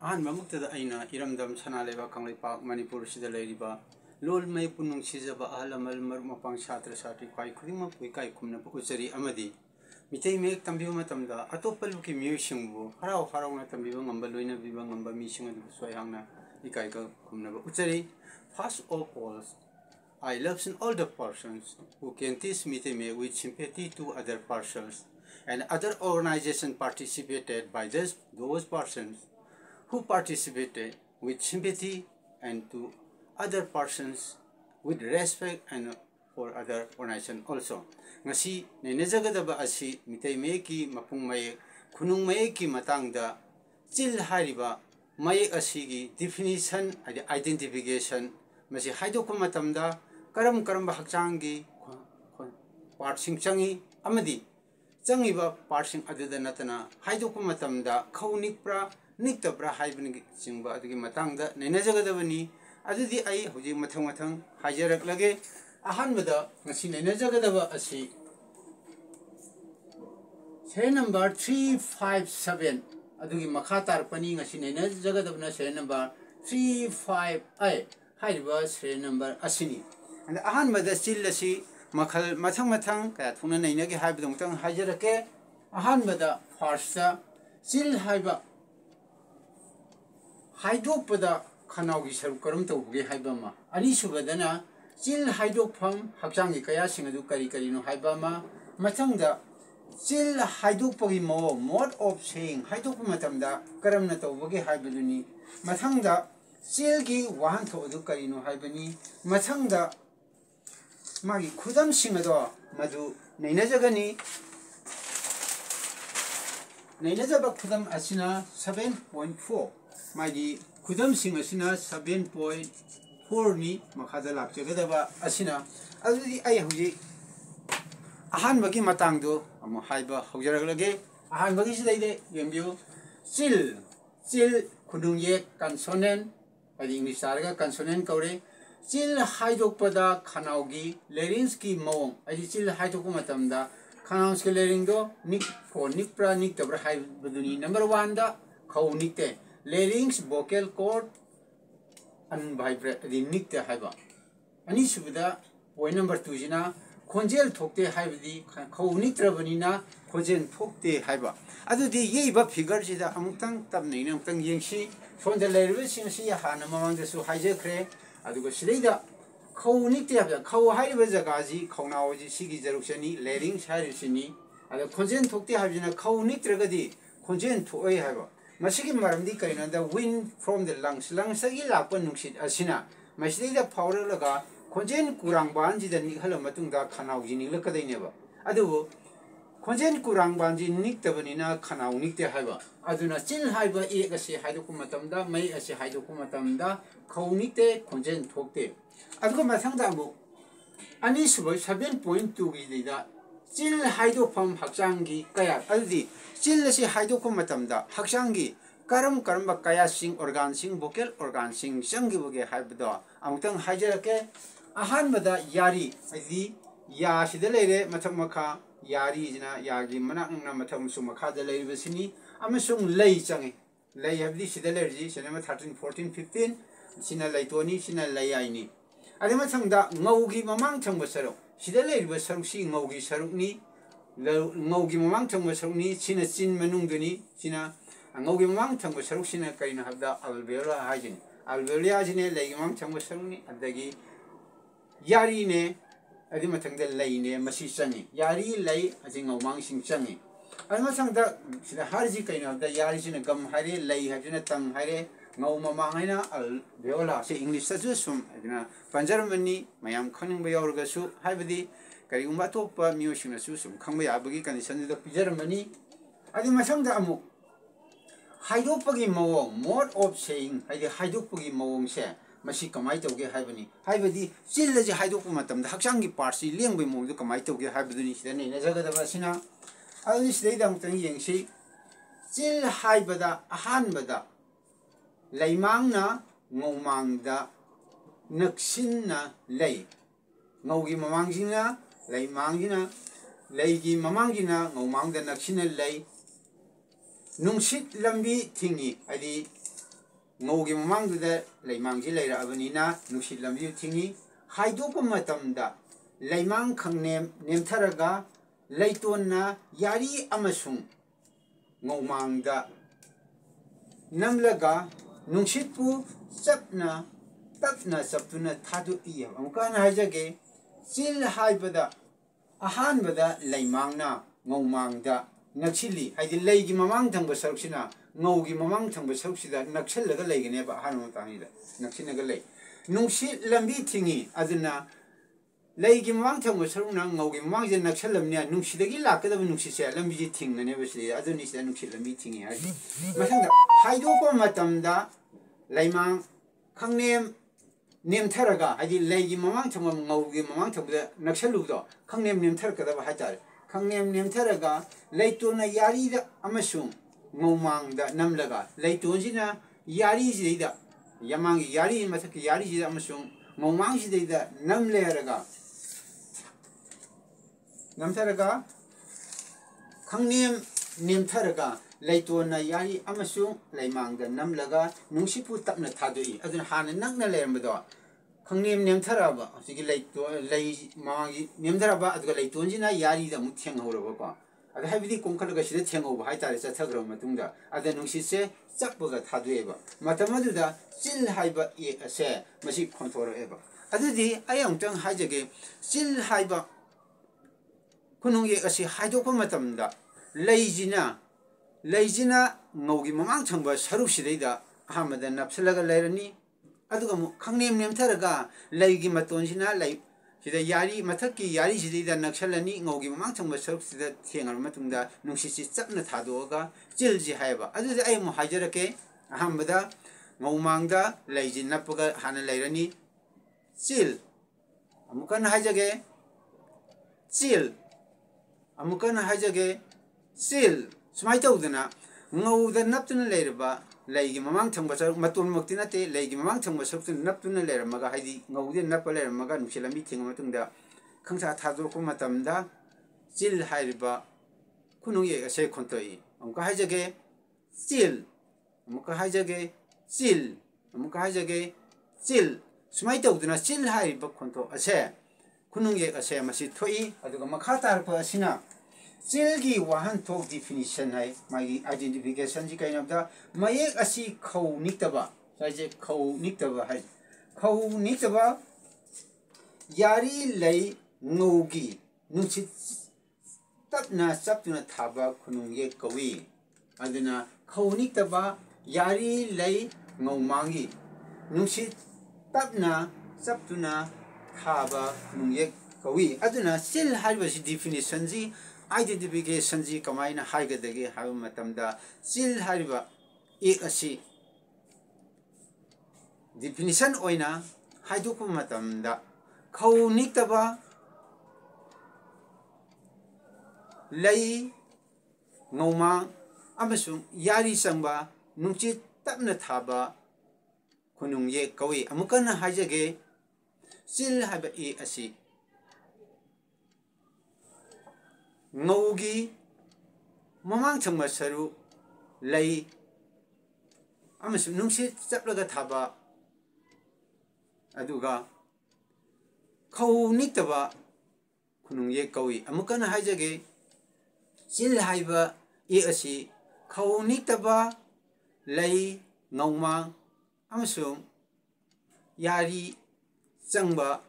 ꯑꯍꯥꯟꯕꯃꯛꯇꯗ ꯑꯩꯅ ꯏꯔꯝꯗꯝ ꯁꯅꯥꯂꯩꯕꯥꯛ ꯀꯪꯂꯩꯄꯥꯛ ꯃꯅꯤꯄꯨꯔꯁꯤꯗ ꯂꯩꯔꯤꯕ ꯂꯣꯜ ꯃꯩꯄꯨ ꯅꯨꯡꯁꯤꯖꯕ ꯑꯍꯜ ꯂꯃꯟ ꯃꯔꯨꯞ ꯃꯄꯥꯡ ꯁꯥꯇ꯭ꯔ ꯁꯥꯇ꯭ꯔꯤ ꯈ꯭ꯋꯥꯏ ꯈꯨꯗꯤꯡꯃꯛꯄꯨ ꯏꯀꯥꯏ ꯈꯨꯝꯅꯕ ꯎꯠꯆꯔꯤ ꯑꯃꯗꯤ ꯃꯤꯇꯩ ꯃꯌꯦꯛ ꯇꯝꯕꯤꯕ ꯃꯇꯝꯗ ꯑꯇꯣꯞꯄ ꯂꯨꯞꯀꯤ ꯃꯤꯑꯣꯏꯁꯤꯡꯕꯨ ꯍꯔꯥꯎ ꯍꯔꯥꯎꯅ ꯇꯝꯕꯤꯕ ꯉꯝꯕ ꯂꯣꯏꯅꯕꯤꯕ ꯉꯝꯕ ꯃꯤꯁꯤꯡ ꯑꯗꯨꯕꯨꯁꯨ ꯑꯩꯍꯥꯛꯅ ꯏꯀꯥꯏ ꯈꯨꯝꯅꯕ ꯎꯠꯆꯔꯤ. First of all, I love all the persons who can teach Meitei Mayek with sympathy to other persons, and other organizations participated by those persons who participated with sympathy and to other persons with respect and for other organizations also. Ngasi nenejagadaba asi Meitei Mayekki mapung mayek khunung mayekki matangda chil hariba mayek asigi definition adi identification masi haidokpa matamda karam hakchangi part sing changi amadi changiba part sing aduda natana haidokpa matamda khaunikpra niktabra haibani singba adigi matangda nenejagadabani adudi ai hoji mathang hajaraklage ahanbada ngasi nenejagadaba asi serial number 357 adugi makha tarpani ngasi nenejagadabna serial number 358 haiba serial number asini and ahanbada still asi makhal mathang kaya thuna nainagi haibadong tang hajarake ahanbada first still haiba haidokpada khanaugi saru karam tawge haibama ani subadana chil haidok pham hakchangi kaya singadu kari no haibama mathangda chil haidok pagi mo mode of saying haidok matamda karamna tawge haibaduni mathangda chil gi wahan thodu kari no haibani mathangda magi khudam singado madu nainajagani nainajaba khudam asina 7.4 magi khudam sing asina 7.4 ni makhada lakjagadaba asina adudi ai huji ahan bagi matangdo amu haiba hojaraglage ahan bagi sidaide yembiu chil khudung ye consonant adi english taraga consonant kaure chil haidokpada khanaugi larynx ki mawong adi chil haidokpa matamda khanau's ke larynx do nik pho nikpra niktabra haibaduni number 1 da khau nikte larynx vocal cord unvibrate adi nikte haiba ani subida point number 2 jina khonjel thokte haibadi khau niktrabanina khonjel thokte haiba adudi yeiba figure jida amutang tabnei namtang yengsi sonda lerbe singsi hana mamang desu haijakre adugo sidaida khau nikte habja khau haiba jagaji khaunaoji sigi jaruksani larynx harisini ada khonjel thokte habjina khau niktragadi khonjel thoi haiba masigi maramdi kainanda wind from the lungs agi lakpa nungsit asina masidida phawralaga khonjen kurangban jida nikhala matungda khanau jinikla kadaineba adubu khonjen kurangban ji niktabanina khanau nikte haiba aduna chil haiba e gasi haidoku matamda mai asi haidoku matamda khau nikte khonjen thokte adugo mathangda amu ani subo 7.2 gi dida chil haidokpham hakchangi kaya adudi chil asi haidokpa matamda hakchangi karamba kaya sing organ sing vocal organ sing changi boge haibado amutang hajarake ahanbada yari adi ya sida leire mathak makha yari jina yagi manak na matham su makha da leire basini amasung lei changi lei habdi sida leire sina 13 14 15 sina leitoni sina lei aini adi mathangda ngaugi mamang thangba saruk sida leire basaruk si ngaugi sarukni ngaugi mamang thangba sarukni sina chin manungduni sina ngaugi mamang thangba saruk sina kaina habda alveola hajini alveola hajini lei mamang thangba sarukni adagi yari ne adi mathangda lei ne masi changi yari lei aji ngaumang sing changi adi mathangda sida harji kaina habda yari sina gam haire lei habjina tang haire ngau mamang haina alveola se english ta sum adina panjarmani mayam khangba yaurga su haibadi karigumba topa miosina su sum khangba yabagi condition da pijarmani adi mathangda amu haidokpagi mawong mode of saying haide haidokpagi mawong se masi kamai tawge haibani haibadi chillaji haidokpa matamda hakchangi partsi lengbai mawdu kamai tawge haibaduni sida neina jagadaba sina aduni sidaida amtang yengsi chil haibada ahanbada leimangna ngomangda naksinna lei ngaugi mamangjina leimangjina leigi mamangjina ngomangda naksinna lei nungsit lambi thingi adi ngौgi mamangduda leimangji leirabanina nungsit lambi thingi haidokpa matamda leimang khangnem nemtharaga leitonna yari amasung ngomangda namlaga nungsitpu chapna tapna saptuna thadu iya amkana hajage sil haibada ahanbada leimangna ngomangda nakchili haidi leigi mamang thangba saruksina ngaugi mamang thangba saruksida nakchillaga leigane ba hanu tangida nakchinaga lei nungsi lambi thingi aduna leigi mamang thangba sarukna ngaugi mamang je nakchallamnya nungsidagi lakadaba nungsise lambi je thingnane basi aduni sida nungsi lambi thingi haji masangda haidokpa matamda leimang khangnem nemtharaga haidi leigi mamang thangba ngaugi mamang thangba nakchalludo khangnem nemtharakadaba haitare khangnem nemtharaga leitona yarida amasung ngomangda namlaga leitonjina yari jida yamang yari mathak yari jida amasung ngomang jida namleraga namtharaga khangnem nemtharaga leitona yari amasung leimangda namlaga nungsipu tapna thadoi aduna hana nakna lerambado khangnem nemtharaba sigi leito lei mangi nemtharaba aduga leitonjina yari da mu thenghoraba ko ada habidi kongkhalaga sida thengoba haitare chathagro matungda ada nungsise chapbaga thadueba matamaduda sil haiba e ase masi khonthoro eba adudi ayamtang hajage sil haiba kunung ye asi haidokpa matamda leijina ngaugi mamang thangba saruk sidaida ahamada napsalaga leirani aduga mu khangnem nemtharaga leigi matonsina lei sida yari mathakki yari sida naksalani ngaugi mamang thangba saruk sida thengar matungda nungsisi chapna thadoga chilji haiba aduda ai mu hajarake ahamada ngaumangda leiji napaga hana leirani chil amukan hajage chil amukan hajage chil sumai tawdana ngauda naptuna leirba leigi mamang thangba saruk matun muktina te leigi mamang thangba saruk naptuna leiramaga haidi ngaude nappa leiramaga nungsilami thinga matungda khangsa thadorko matamda chil hairiba kunung ye ase khontoi amka hajage chil amuka hajage chil amuka hajage chil sumai tawdana chil hairiba khonto ase kunung ye ase masi thoi aduga makha tarpa asina chilgi wahan thok definition hai magi identification ji kainamda mayek asi khau niktaba saje khau niktaba hai khau niktaba yari lei ngogi nungsit tapna saptuna thaba khunung ye kawi aduna khau niktaba yari lei ngaumangi nungsit tapna saptuna thaba khunung ye kawi aduna sil haribasi definition ji identification ji kamaina haigadage habu matamda sil hariba e asi definition oina haidokpa matamda khau niktaba lei ngauma amasung yari sangba nungchit tapna thaba khunung ye kawi amukana hajage sil haba e asi ngaugi mamang thangba saru lei amasung nungsit chaplaga thaba aduga khau niktaba khunung ye kawi amukana hajage sil haiba e asi khau niktaba lei ngauma amasung yari changba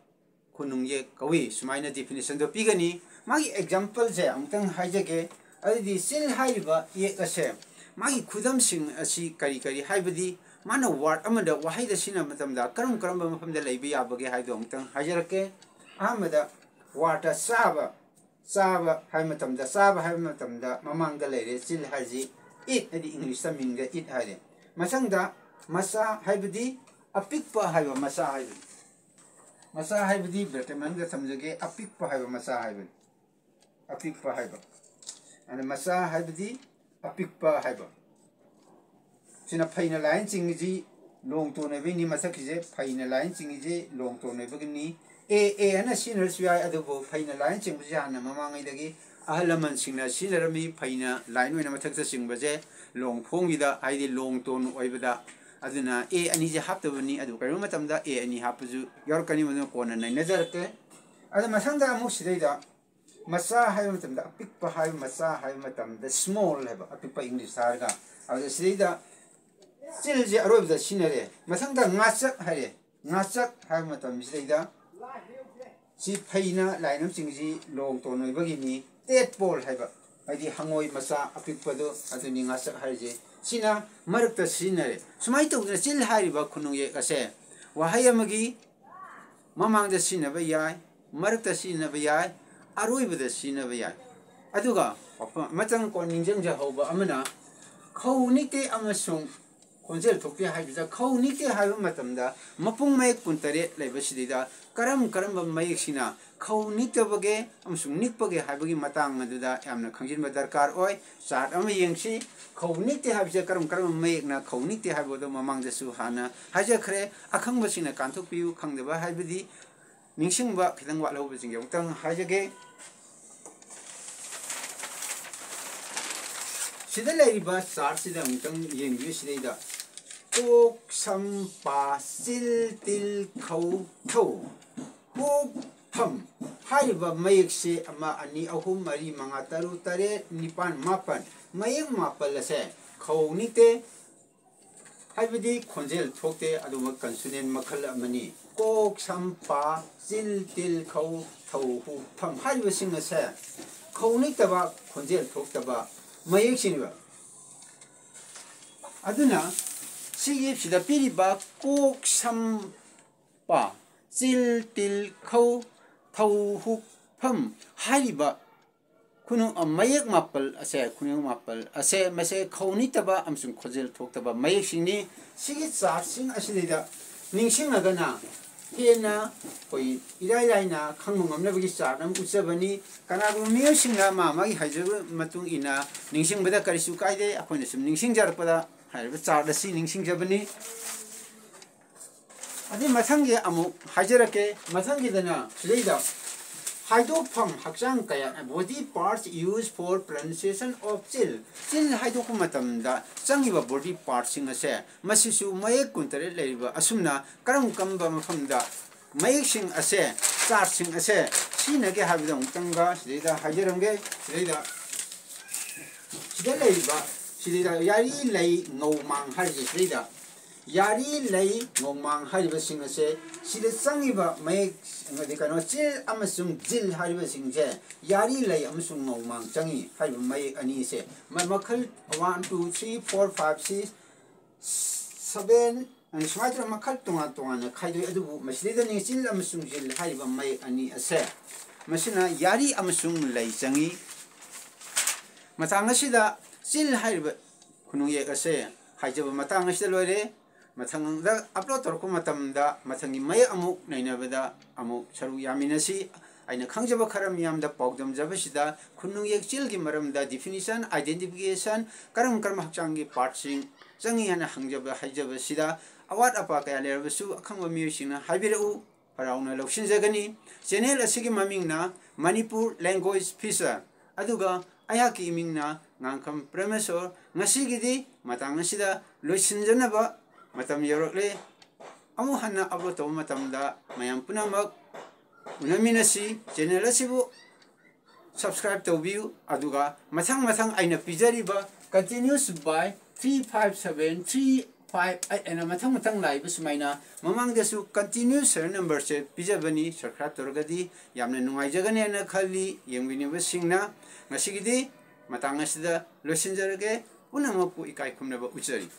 khunung ye kawi sumaina definition do pigani magi example je amtang hajage adi sil haiba ye ase magi khudam sing asi kari kari haibadi mana word amada wahaida sina matamda karam mafamda leibi yabage haido amtang hajarake ahamada wata saba hai matamda mamangda leire sil haji it adi english ta minga it haide masangda masa haibadi apikpa haiba masa haibadi berteman ga samjage apikpa haiba masa haibadi apikpa haiba ana masa haibadi apikpa haiba sina phaina line chingji long to ne bini masakije phaina line chingje long to ne bini a ana sinner swai adubo phaina line chingji hana mamangai dagi ahalaman singna sinarami phaina line oina mathakta chingbaje long phongida haidi long to oibada aduna a ani je haptabani adu karu matamda a ani hapuju yorkani madu kona nainajarke ada masangda amu sidaida masa hayo matamda apikpa hayo masa hayo matamda small heba apikpa english sarga ada sidaida silje arobda sinare masangda ngachak hare ngachak hayo matam sidaida si phaina lainam singji long to noi bagini tadpole heba adi hangoi masa apikpado aduni ngachak harje sina marakta sinare sumai to sil hariba khunungye ase wahayamagi mamangda sinaba yai marakta sinaba yai aroibada sinaba yai aduga matang ko ningjangja hoba amana khaunikte amasung konjel thokpe haibida khaunikte haiba matamda mapung mayek puntare laiba sidida karam ba mayek sina khauniktabage amasung nikpage haibagi matang aduda yamna khangjinba darkar oi chart ama yengsi khaunikte haibja karam mayek na khaunikte haibodo mamangda su hana haja khre akhangba sina kanthok piu khangdaba haibidi ningsingba khidang wa lawba jing yongtang hajage sida lairiba chart sida ungtang yengbi sidida tok sam pa sil til khau thau hok pham haiba mayek se ama ani ahum mari manga taru tare nipan mapan mayek mapal ase khaunikte haibidi khonjel thokte aduma consonant makhal amani kok sam pa sil til khau thau hu pham haiba sing ase khauniktaba khonjel thoktaba mayek siniba aduna sida piriba kok sam pa sil til khau thau hu pham haiba kunung mayek mapal ase mase khawni taba amsung khojel thok taba mayek singni sigi char sing asilida ningsing agana hena koi irai na khangmung amna bagi char nam uchabani kanagu miyo singna ma magi haijabu matung ina ningsing bada karisu kaide akoina sum ningsing jarpada haiba char da si ningsing jabani adi mathangge amu hajarake mathangge dana sidaida haidopam hakjang kaya body parts used for pronunciation of chil haidok matamda changiba body parts sing ase masisu mayek kuntare leiba asumna karam kamba mafamda mayek sing ase char sing ase sinage habidong tanga sidaida hajaramge sidaida yari lei ngomang harje sidaida yari lei ngomang hariba sing ase sida changiba mayek ngadi kano chil amasung jil hariba singje yari lei amasung ngomang changi hariba mayek ani se makhal 1 2 3 4 5 6 7 ani smaitra makhal tunga na khaidoi adubu masidida ni chil amasung jil hariba mayek ani ase masina yari amasung lei changi matang asida chil hariba khunung ye ase haijaba matang asida loire mathangda upload torko matamda mathangi may amuk nainabada amuk saru yaminasi aina khangjaba kharam yamda pawdam jabasida khunung yekchil gi maramda definition identification karam hakchangi partsing changi hana hangjaba haijaba sida awat apa kaya lerbasu akhangba miyusina haibirau harauna loksinjagani channel asigi mamingna Manipur language feature aduga ayaki mingna ngangkam premesor ngasigidi matang asida loisinjanaba matam yorokle amu hana upload to matamda mayam punamak unaminasi channel asibu subscribe to view aduga mathang aina pijariba continuous by 357 358 and mathang live sumaina mamang desu continuous serial number se pijabani subscribe torgadi yamna nungai jagane na khali yengwini basingna ngasigidi matang asida losinjarage unamaku ikai khumnaba uchari